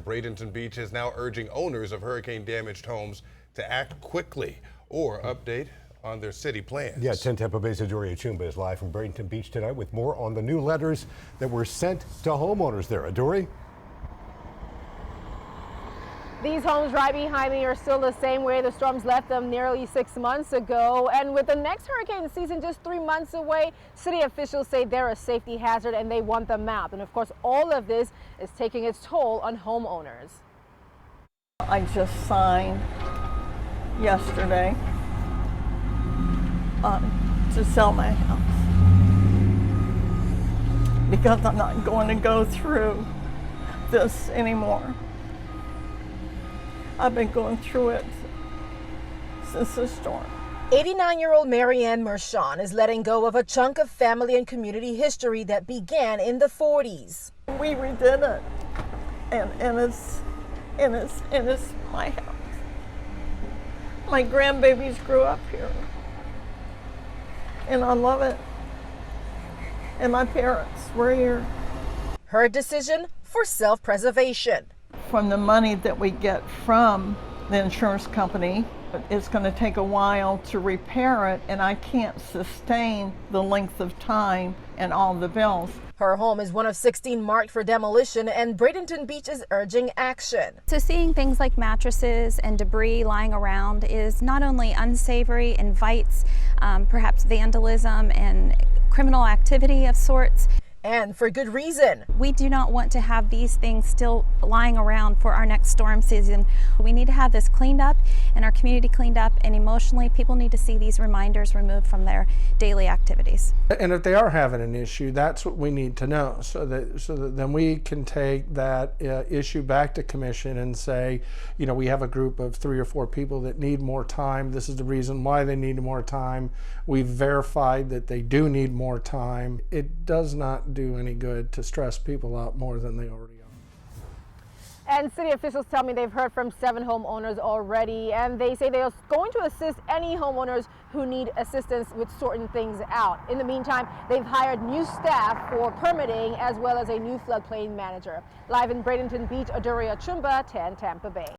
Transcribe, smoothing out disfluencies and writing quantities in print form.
Bradenton Beach is now urging owners of hurricane-damaged homes to act quickly or update on their city plans. Yeah, 10 Tampa Bay's Adoria Chumba is live from Bradenton Beach tonight with more on the new letters that were sent to homeowners there. Adoria? These homes right behind me are still the same way the storms left them nearly 6 months ago. And with the next hurricane season just 3 months away, city officials say they're a safety hazard and they want them out. And of course, all of this is taking its toll on homeowners. I just signed yesterday to sell my house because I'm not going to go through this anymore. I've been going through it since the storm. 89-year-old Marianne Mershon is letting go of a chunk of family and community history that began in the 40s. We redid it, and it's my house. My grandbabies grew up here, and I love it. And my parents were here. Her decision for self-preservation. From the money that we get from the insurance company, it's going to take a while to repair it, and I can't sustain the length of time and all the bills. Her home is one of 16 marked for demolition, and Bradenton Beach is urging action. So seeing things like mattresses and debris lying around is not only unsavory, invites perhaps vandalism and criminal activity of sorts. And for good reason. We do not want to have these things still lying around for our next storm season. We need to have this cleaned up and our community cleaned up, and emotionally people need to see these reminders removed from their daily activities. And if they are having an issue, that's what we need to know, so that then we can take that issue back to commission and say, you know, we have a group of 3 or 4 people that need more time. This is the reason why they need more time. We've verified that they do need more time. It does not do any good to stress people out more than they already are. And city officials tell me they've heard from 7 homeowners already, and they say they are going to assist any homeowners who need assistance with sorting things out. In the meantime, they've hired new staff for permitting as well as a new floodplain manager. Live in Bradenton Beach, Adoria Chumba, 10 Tampa Bay.